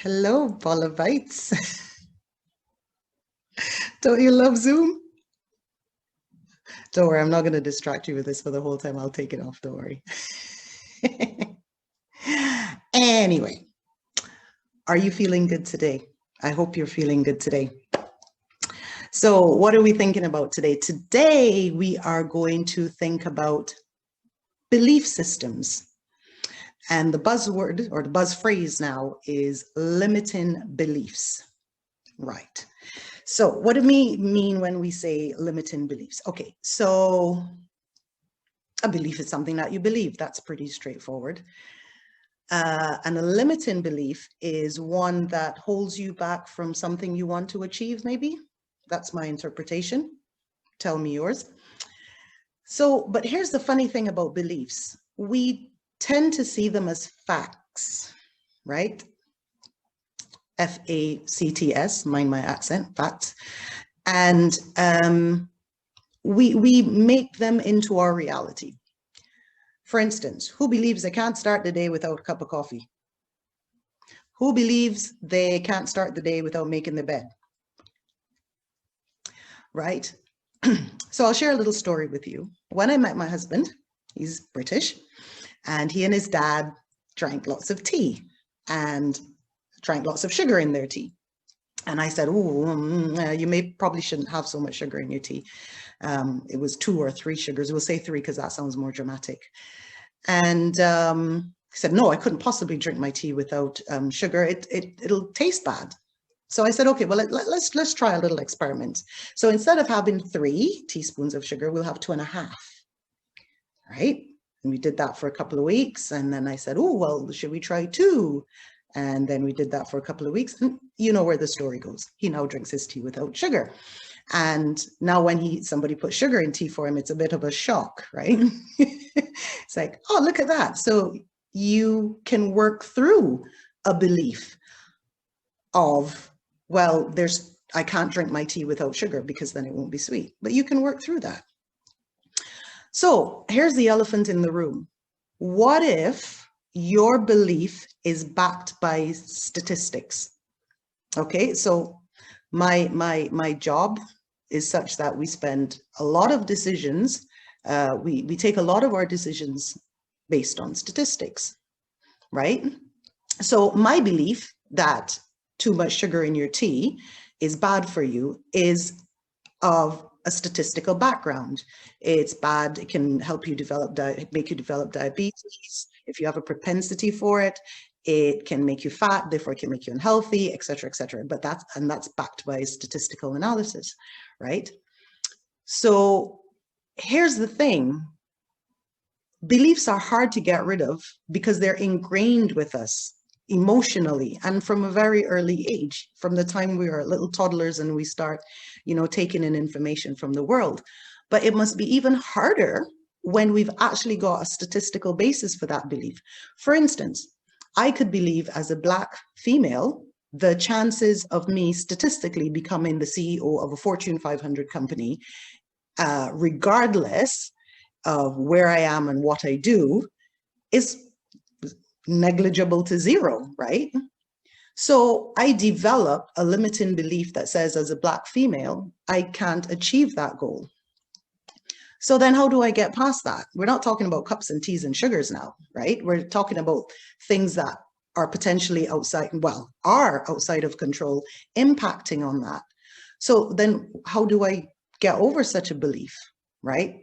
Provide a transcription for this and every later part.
Hello, Bolivites. Don't you love Zoom? Don't worry, I'm not going to distract you with this for the whole time. I'll take it off, don't worry. Anyway, are you feeling good today? I hope you're feeling good today. So what are we thinking about today? Today, we are going to think about belief systems. And the buzzword or the buzz phrase now is limiting beliefs. Right. So what do we mean when we say limiting beliefs? Okay, so a belief is something that you believe. That's pretty straightforward. And a limiting belief is one that holds you back from something you want to achieve, maybe. That's my interpretation. Tell me yours. So, but here's the funny thing about beliefs. We tend to see them as facts, right? F-A-C-T-S, mind my accent, facts. And we make them into our reality. For instance, who believes they can't start the day without a cup of coffee? Who believes they can't start the day without making their bed? Right? So I'll share a little story with you. When I met my husband, he's British, and he and his dad drank lots of tea and drank lots of sugar in their tea. And I said, oh, you probably shouldn't have so much sugar in your tea. It was 2 or 3 sugars. We'll say 3 because that sounds more dramatic. And he said, no, I couldn't possibly drink my tea without sugar. It'll taste bad. So I said, okay, well, let's try a little experiment. So instead of having 3 teaspoons of sugar, we'll have 2.5, right? And we did that for a couple of weeks. And then I said, oh, well, should we try 2? And then we did that for a couple of weeks. And you know where the story goes. He now drinks his tea without sugar. And now when somebody puts sugar in tea for him, it's a bit of a shock, right? It's like, oh, look at that. So you can work through a belief of, well, I can't drink my tea without sugar because then it won't be sweet. But you can work through that. So here's the elephant in the room. What if your belief is backed by statistics? Okay, so my job is such that we spend a lot of decisions. We take a lot of our decisions based on statistics, right? So my belief that too much sugar in your tea is bad for you is of a statistical background. It's bad. It can help you make you develop diabetes. If you have a propensity for it, it can make you fat, therefore it can make you unhealthy, et cetera, et cetera. But that's backed by statistical analysis, right? So here's the thing. Beliefs are hard to get rid of because they're ingrained with us emotionally and from a very early age, from the time we are little toddlers and we start, taking in information from the world. But it must be even harder when we've actually got a statistical basis for that belief. For instance, I could believe as a Black female, the chances of me statistically becoming the CEO of a Fortune 500 company, regardless of where I am and what I do, is negligible to 0, right? So I develop a limiting belief that says, as a Black female, I can't achieve that goal. So then how do I get past that? We're not talking about cups and teas and sugars now, right? We're talking about things that are potentially are outside of control, impacting on that. So then how do I get over such a belief, right?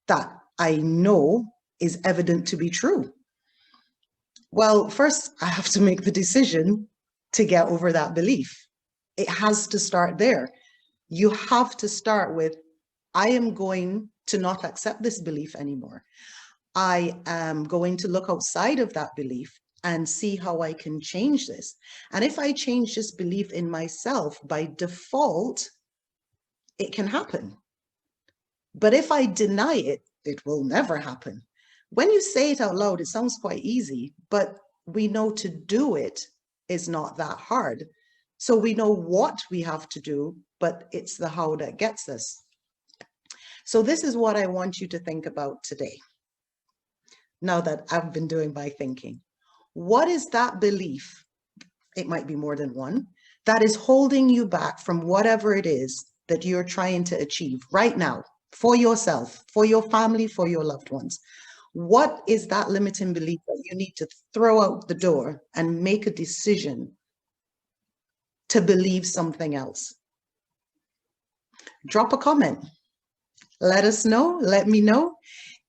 That I know is evident to be true. Well, first I have to make the decision to get over that belief. It has to start there. You have to start with, I am going to not accept this belief anymore. I am going to look outside of that belief and see how I can change this. And if I change this belief in myself, by default, it can happen. But if I deny it, it will never happen. When you say it out loud, it sounds quite easy, but we know to do it is not that hard. So we know what we have to do, but it's the how that gets us. So this is what I want you to think about today. Now that I've been doing my thinking, what is that belief it might be more than one, that is holding you back from whatever it is that you're trying to achieve right now for yourself, for your family, for your loved ones. What is that limiting belief that you need to throw out the door and make a decision to believe something else? Drop a comment. Let us know. Let me know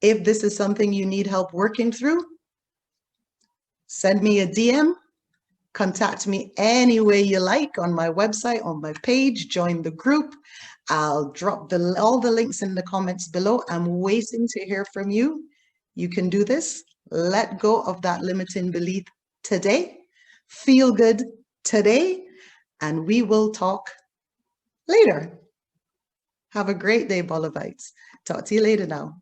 if this is something you need help working through. Send me a DM. Contact me any way you like on my website, on my page. Join the group. I'll drop all the links in the comments below. I'm waiting to hear from you. You can do this. Let go of that limiting belief today. Feel good today. And we will talk later. Have a great day, Bolivites. Talk to you later now.